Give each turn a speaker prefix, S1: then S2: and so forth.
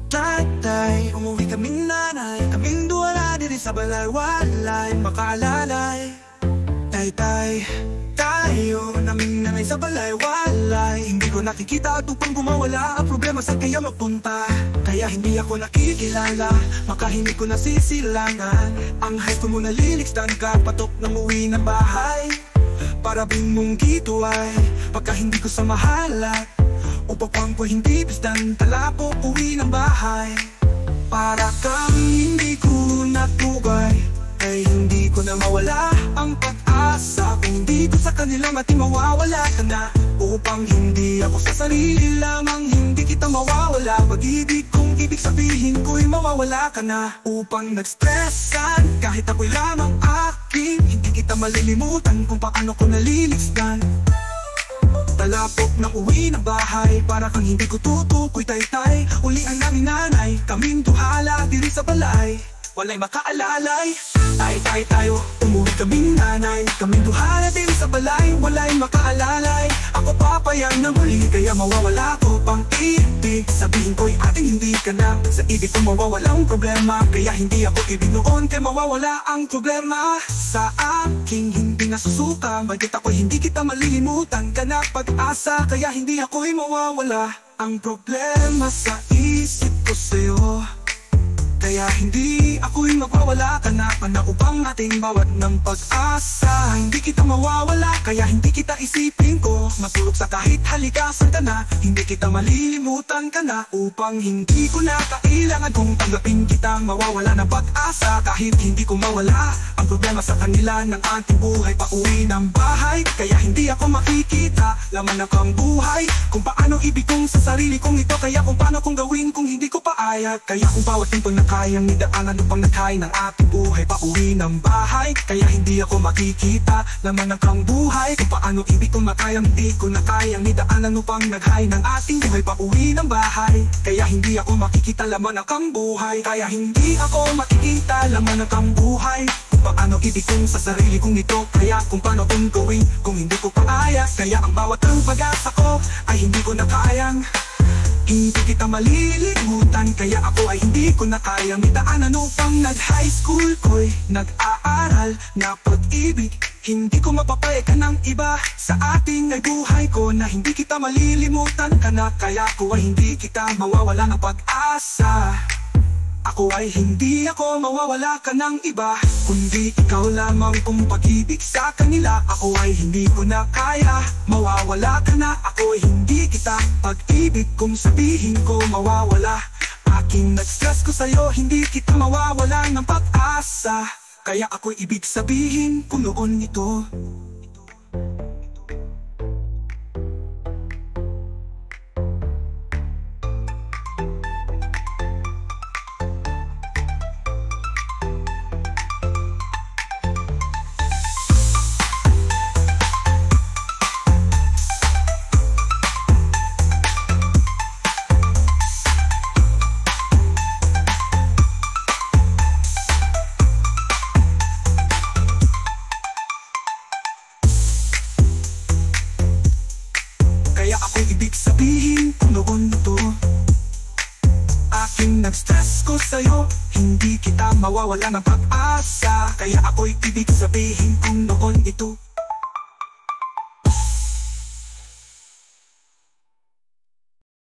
S1: Tay, umuwi kaming nanay, kaming duwala diri sa balay, walay makaalalay. Tay, tayo naming nanay sa balay, walay. Hindi ko nakikita at upang gumawala ang problema sa kaya magpunta. Kaya hindi ako nakikilala, maka hindi ko nasisilangan. Ang high school mo nalilikdan ka, patok ng uwi ng bahay. Para bing mong gito ay pagka hindi ko sa mahalat. Upapang ko hindi bisdan, tala ko uwi ng bahay. Para kang hindi ko natugay, ay hindi ko na mawala ang pag-asa. Kung hindi ko sa kanila mati mawawala ka na. Upang hindi ako sa sarili lamang, hindi kita mawawala. Pag-ibig kong ibig sabihin ko'y mawawala ka na. Upang nag-stressan, kahit ako'y lamang aking, hindi kita malilimutan kung paano ko nalilisdan. Talapok ng uwi ng bahay, para kang hindi ko tutukoy taytay. Ulian namin nanay, kaming duhala diri sa balay, walay makaalalay. Tay tayo, umuwi kaming nanay, kaming duhala diri sa balay, walay makaalalay. Ako papayag na muli, kaya mawawala ko pang ibig sabihin ko'y ating hindi ka na. Sa ibig ko mawawalang problema, kaya hindi ako ibig noon, kaya mawawala ang problema. Sa aking hindi nasusuka, bagit ako'y hindi kita malilimutan ka na pag-asa. Kaya hindi ako'y mawawala ang problema sa isip ko sa'yo. Kaya hindi ako'y magwawala ka na, panaupang ating bawat ng pag-asa. Hindi kita mawawala, kaya hindi kita isipin ko. Matulog sa kahit halikasan ka na, hindi kita malilimutan ka na. Upang hindi ko na kailangan kung tanggapin kitang mawawala ng pag-asa. Kahit hindi ko mawala ang problema sa kanila ng ating buhay, pauwi ng bahay. Kaya hindi ako makikita, laman na kang buhay. Kung paano ibig kong sa sarili kong ito, kaya kung paano kong gawin kung hindi ko paaya. Kaya kung bawat timpang kayang nidaanan upang naghain ng ating buhay, pauwi ng bahay. Kaya hindi ako makikita, laman ng kang buhay. Kung paano ibig kong makayang, hindi ko na kayang nidaanan upang naghain ng ating buhay, pauwi ng bahay. Kaya hindi ako makikita, laman ng kang buhay. Kaya hindi ako makikita, laman ng kang buhay. Kung paano ibig kong sa sarili kong ito, kaya kung paano kong gawin kung hindi ko paaya. Kaya ang bawat ng pag-asa ko ay hindi ko na kayang, hindi kita malilimutan. Kaya ako ay hindi ko na kayang idaanan upang nag-high school ko'y nag-aaral na pag-ibig. Hindi ko mapapayag ng iba sa ating ay buhay ko, na hindi kita malilimutan ka na. Kaya ako ay hindi kita mawawala ng pag-asa. Ako ay hindi ako mawawala ka ng iba, kundi ikaw lamang kung pag-ibig sa kanila. Ako ay hindi ko na kaya, mawawala ka na. Ako ay hindi kita, pag-ibig kung sabihin ko mawawala. Aking nag-stress ko sa'yo, hindi kita mawawala ng pag-asa. Kaya ako'y ibig sabihin ko noon ito. Kaya ako'y ibig sabihin ko noon ito. Aking nag-stress ko sa'yo, hindi kita mawawala ng pag-asa. Kaya ako'y ibig sabihin ko noon ito.